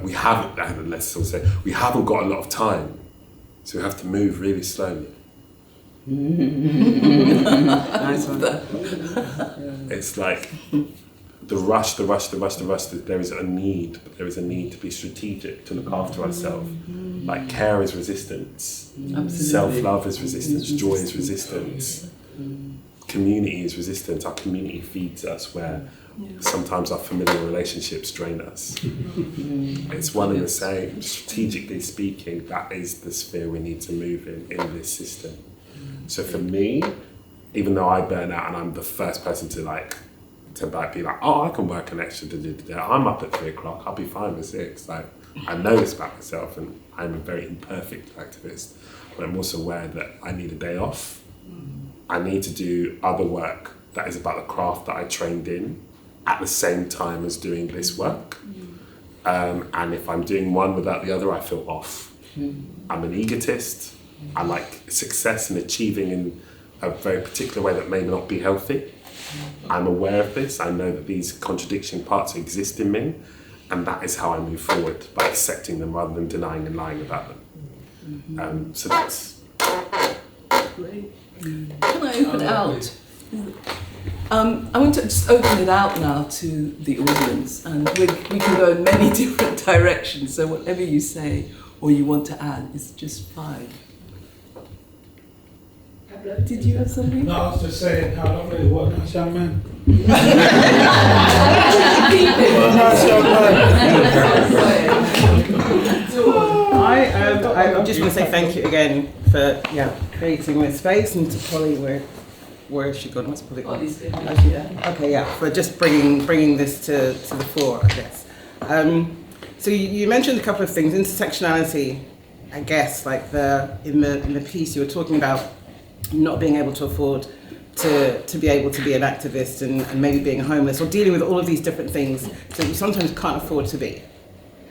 we haven't got a lot of time, so we have to move really slowly. Nice one. It's like the rush. There is a need, but there is a need to be strategic, to look after ourselves. Like care is resistance, self-love is resistance, joy is resistance, community is resistance. Our community feeds us, where sometimes our familiar relationships drain us. It's one and the same. Strategically speaking, that is the sphere we need to move in this system. So for me, even though I burn out and I'm the first person to be like, oh, I can work an extra day. I'm up at 3 o'clock, I'll be fine at 6. Like, I know this about myself, and I'm a very imperfect activist, but I'm also aware that I need a day off. I need to do other work that is about the craft that I trained in at the same time as doing this work. And if I'm doing one without the other, I feel off. I'm an egotist. I like success and achieving in a very particular way that may not be healthy. I'm aware of this. I know that these contradiction parts exist in me, and that is how I move forward, by accepting them rather than denying and lying about them. So that's great. Can I open it out? I want to just open it out now to the audience, and we can go in many different directions, so whatever you say or you want to add is just fine. Did you have something? No, I was just saying how lovely it was, nice young man. Nice young man. I'm just going to say thank you again for creating this space, and to Polly, where is she gone? What's Polly gone? Okay, for just bringing this to the fore, I guess. So you mentioned a couple of things, intersectionality, I guess, like in the piece you were talking about not being able to afford to be able to be an activist, and maybe being homeless, or dealing with all of these different things that you sometimes can't afford to be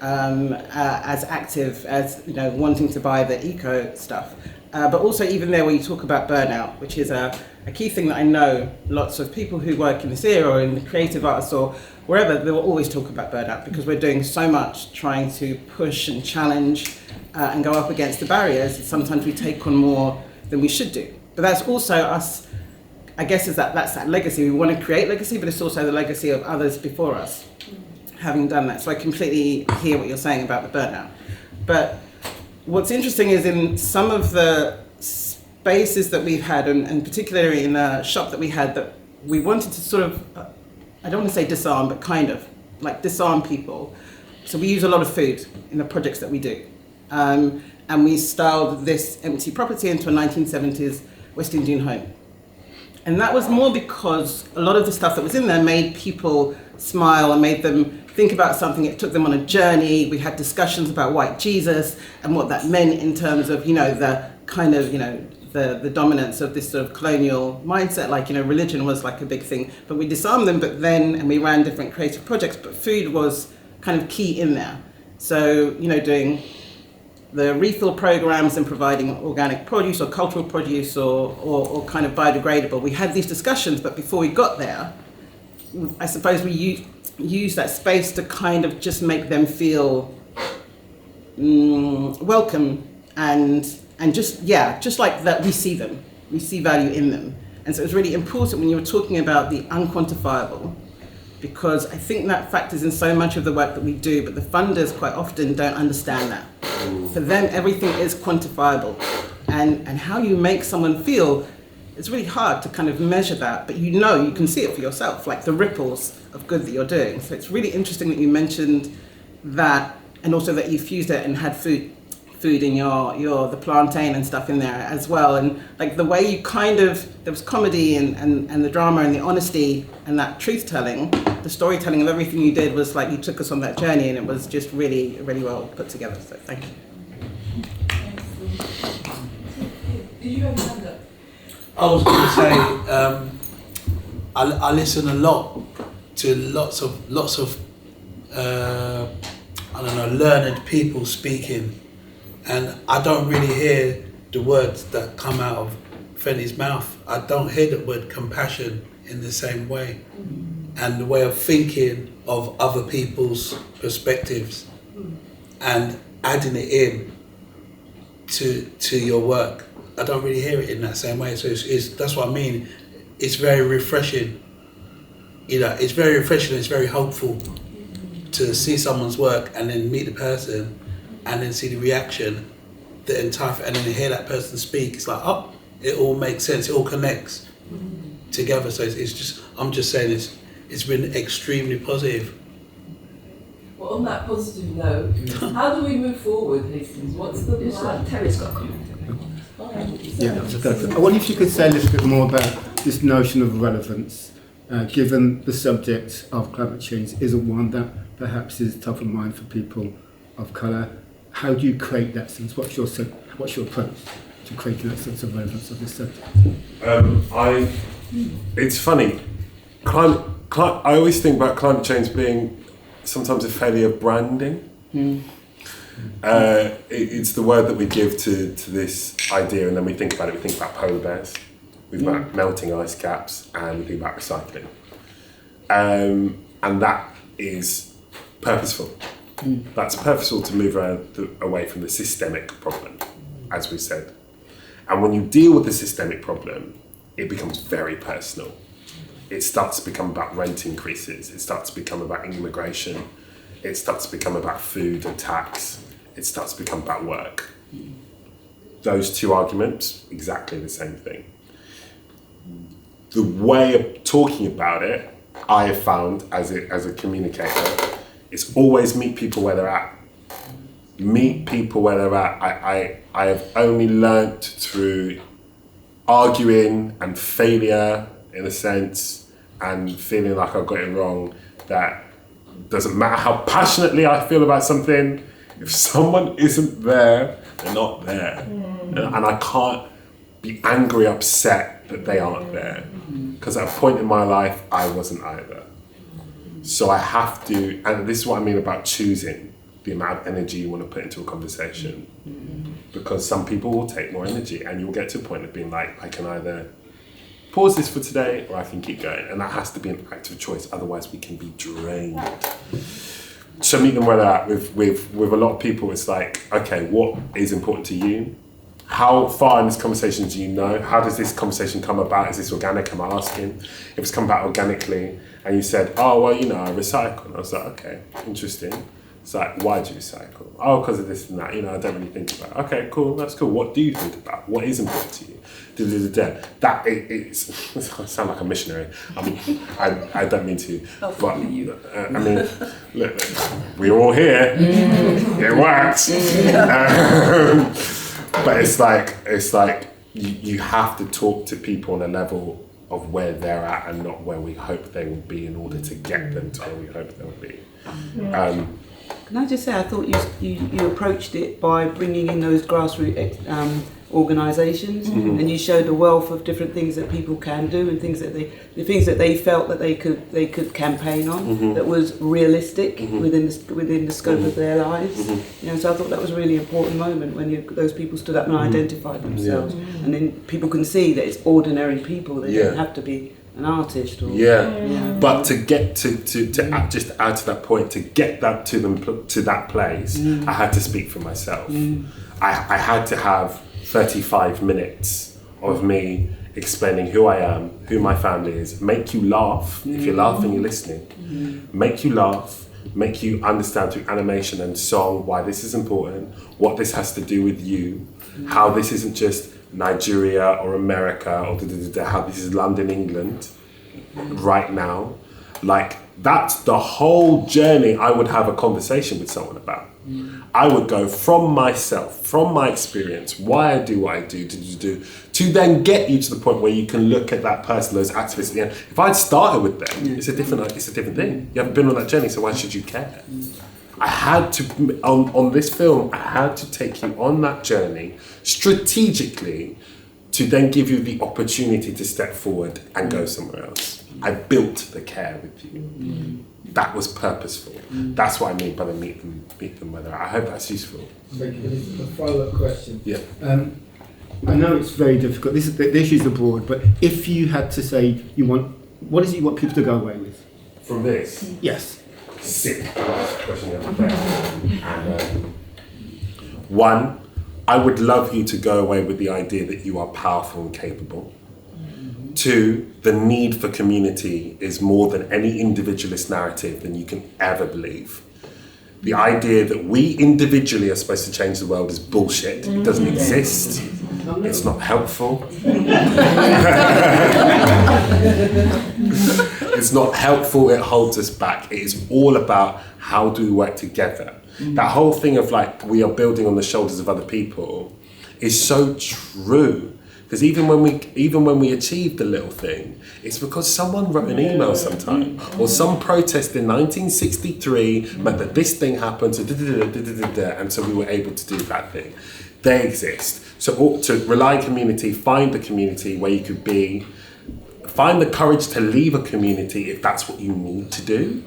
as active as, wanting to buy the eco stuff. But also even there where you talk about burnout, which is a key thing that I know lots of people who work in this area or in the creative arts or wherever, they will always talk about burnout, because we're doing so much trying to push and challenge and go up against the barriers that sometimes we take on more than we should do. But that's also us, I guess, that's that legacy. We want to create legacy, but it's also the legacy of others before us having done that. So I completely hear what you're saying about the burnout. But what's interesting is in some of the spaces that we've had, and particularly in the shop that we had, that we wanted to sort of, I don't want to say disarm, but kind of like disarm people. So we use a lot of food in the projects that we do. And we styled this empty property into a 1970s West Indian home. And that was more because a lot of the stuff that was in there made people smile and made them think about something. It took them on a journey. We had discussions about white Jesus and what that meant in terms of, the kind of, the dominance of this sort of colonial mindset, like, religion was like a big thing. But we disarmed them, and we ran different creative projects, but food was kind of key in there. So, doing the refill programs and providing organic produce or cultural produce or kind of biodegradable. We had these discussions, but before we got there, I suppose we use that space to kind of just make them feel welcome and just like that we see them, we see value in them. And so it's really important when you were talking about the unquantifiable, because I think that factors in so much of the work that we do, but the funders quite often don't understand that. For them, everything is quantifiable. And how you make someone feel, it's really hard to kind of measure that, but you can see it for yourself, like the ripples of good that you're doing. So it's really interesting that you mentioned that, and also that you fused it and had food in the plantain and stuff in there as well. And like the way you there was comedy and the drama and the honesty and that truth telling, the storytelling of everything you did was like you took us on that journey, and it was just really, really well put together. So thank you. Did you have a hand up? I was going to say, I listen a lot to lots of learned people speaking, and I don't really hear the words that come out of Fehinti's mouth. I don't hear the word compassion in the same way, and the way of thinking of other people's perspectives and adding it in to your work. I don't really hear it in that same way. So it's that's what I mean. It's very refreshing. It's very refreshing. It's very hopeful to see someone's work and then meet the person and then see the reaction, the entire, and then hear that person speak. It's like, oh, it all makes sense. It all connects together. So it's just, I'm just saying it's been extremely positive. Well, on that positive note, how do we move forward, Hastings? What's the plan? Terry's got a comment. Yeah, I wonder if you could say a little bit more about this notion of relevance, given the subject of climate change isn't one that perhaps is top of mind for people of colour. How do you create that sense? What's your approach to creating that sense of relevance of this subject? It's funny. I always think about climate change being sometimes a failure of branding. It's the word that we give to this idea, and then we think about it. We think about polar bears, we think about melting ice caps, and we think about recycling. And that is purposeful. That's purposeful to move away from the systemic problem, as we said. And when you deal with the systemic problem, it becomes very personal. It starts to become about rent increases. It starts to become about immigration. It starts to become about food and tax. It starts to become about work. Those two arguments, exactly the same thing. The way of talking about it, I have found as a communicator, is always meet people where they're at. Meet people where they're at. I have only learnt through arguing and failure, in a sense, and feeling like I got it wrong, that doesn't matter how passionately I feel about something, if someone isn't there, they're not there. And I can't be angry, upset that they aren't there. Because at a point in my life, I wasn't either. So I have to, and this is what I mean about choosing the amount of energy you want to put into a conversation. Because some people will take more energy, and you'll get to a point of being like, I can either pause this for today or I can keep going. And that has to be an active choice, otherwise we can be drained. So meet them where they're at. With a lot of people, it's like, okay, what is important to you? How far in this conversation do you know? How does this conversation come about? Is this organic? Am I asking? If it's come about organically, and you said, oh, well, I recycle. And I was like, okay, interesting. It's like, why do you recycle? Oh, because of this and that. I don't really think about it. Okay, cool, that's cool. What do you think about? What is important to you? That it's I sound like a missionary. I mean, I don't mean to, but look, we're all here. It works. But it's like you have to talk to people on a level of where they're at and not where we hope they will be in order to get them to where we hope they will be. Can I just say, I thought you approached it by bringing in those grassroots organisations, and you showed a wealth of different things that people can do and things that they felt that they could campaign on that was realistic within the scope of their lives. So I thought that was a really important moment when those people stood up and identified themselves, and then people can see that it's ordinary people. They don't have to be an artist or but to get to just add to that point, to get that to them to that place, I had to speak for myself. I had to have 35 minutes of me explaining who I am, who my family is, make you laugh. If you're laughing, you're listening. Make you laugh, make you understand through animation and song why this is important, what this has to do with you, how this isn't just Nigeria or America or how this is London, England right now. Like, that's the whole journey I would have a conversation with someone about. I would go from myself, from my experience, why I do what I do, to then get you to the point where you can look at that person, those activists at the end. If I'd started with them, it's a different thing. You haven't been on that journey, so why should you care? I had to, on this film, I had to take you on that journey strategically to then give you the opportunity to step forward and go somewhere else. I built the care with you. That was purposeful. That's what I mean by the meet them where they're at. I hope that's useful. Thank you. A follow-up question. Yeah. I know it's very difficult. The issues are broad, but if you had to say what is it you want people to go away with? From this? Yes. Sick. Question the other day. One, I would love you to go away with the idea that you are powerful and capable. Two, the need for community is more than any individualist narrative than you can ever believe. The idea that we individually are supposed to change the world is bullshit. It doesn't exist. It's not helpful. It's not helpful, it holds us back. It is all about how do we work together. That whole thing of like, we are building on the shoulders of other people is so true. Because even when we achieved the little thing, it's because someone wrote an email sometime, or some protest in 1963 meant that this thing happened, and so we were able to do that thing. They exist. So to rely on community, find the community where you could be, find the courage to leave a community if that's what you need to do,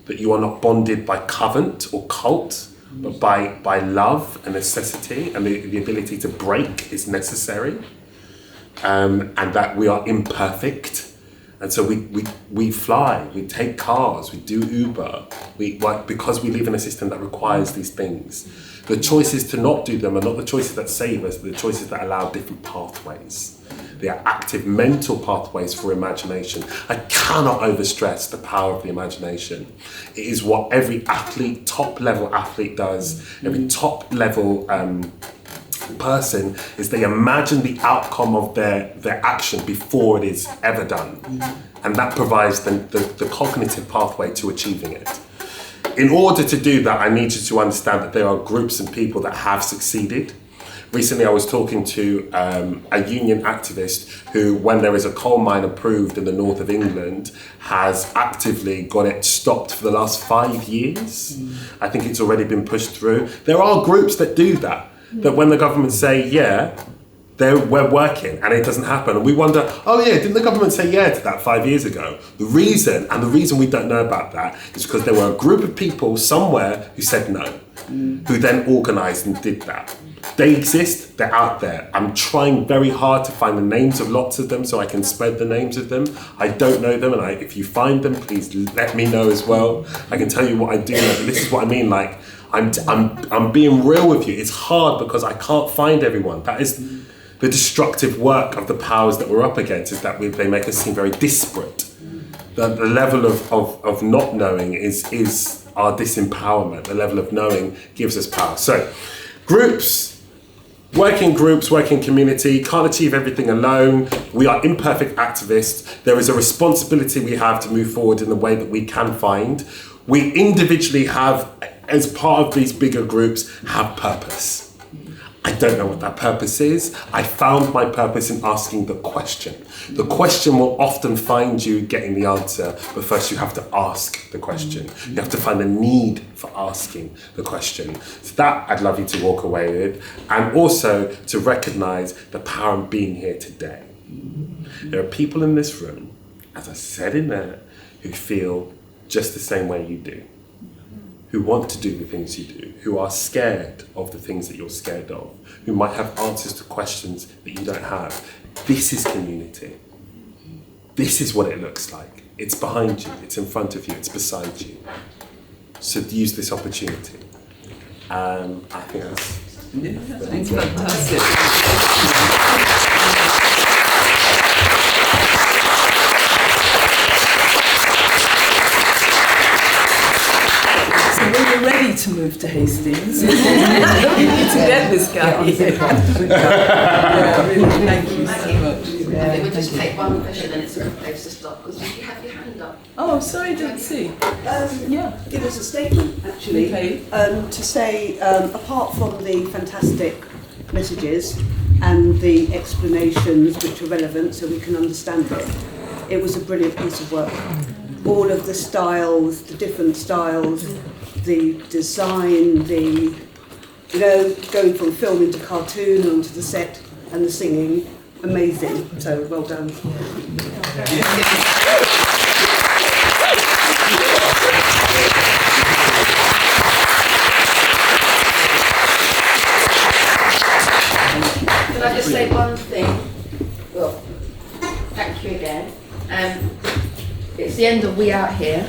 that you are not bonded by covenant or cult, but by love and necessity, and the ability to break is necessary. And that we are imperfect, and so we fly, we take cars, we do Uber, because we live in a system that requires these things. The choices to not do them are not the choices that save us, they're the choices that allow different pathways. They are active mental pathways for imagination. I cannot overstress the power of the imagination. It is what every athlete, top level athlete does, every top level person, is they imagine the outcome of their action before it is ever done. And that provides the cognitive pathway to achieving it. In order to do that, I need you to understand that there are groups and people that have succeeded. Recently, I was talking to a union activist who, when there is a coal mine approved in the north of England, has actively got it stopped for the last 5 years. I think it's already been pushed through. There are groups that do that. That when the government say, yeah, we're working, and it doesn't happen. And we wonder, oh yeah, didn't the government say yeah to that 5 years ago? The reason we don't know about that is because there were a group of people somewhere who said no, who then organised and did that. They exist, they're out there. I'm trying very hard to find the names of lots of them so I can spread the names of them. I don't know them, and if you find them, please let me know as well. I can tell you what I do know, but this is what I mean, like, I'm being real with you. It's hard because I can't find everyone. That is the destructive work of the powers that we're up against, is that they make us seem very disparate. The level of not knowing is our disempowerment. The level of knowing gives us power. So, groups, working community, can't achieve everything alone. We are imperfect activists. There is a responsibility we have to move forward in the way that we can find. We individually have, as part of these bigger groups, have purpose. I don't know what that purpose is. I found my purpose in asking the question. The question will often find you getting the answer, but first you have to ask the question. You have to find the need for asking the question. So that I'd love you to walk away with, and also to recognise the power of being here today. There are people in this room, as I said in there, who feel just the same way you do, who want to do the things you do, who are scared of the things that you're scared of, who might have answers to questions that you don't have. This is community. This is what it looks like. It's behind you, it's in front of you, it's beside you. So use this opportunity. I think that's fantastic. When you're ready to move to Hastings, you need to get this guy here. Yeah, really, thank you so much. I think we'll just take one question and it's a good place to stop, because you have your hand up. Oh, sorry, I didn't see. Yeah. It was a statement, actually, Okay. to say, apart from the fantastic messages and the explanations which are relevant so we can understand it, it was a brilliant piece of work. All of the styles, the different styles, the design, going from film into cartoon onto the set and the singing, amazing. So well done. Can I just say one thing? Well, thank you again. It's the end of We Out Here.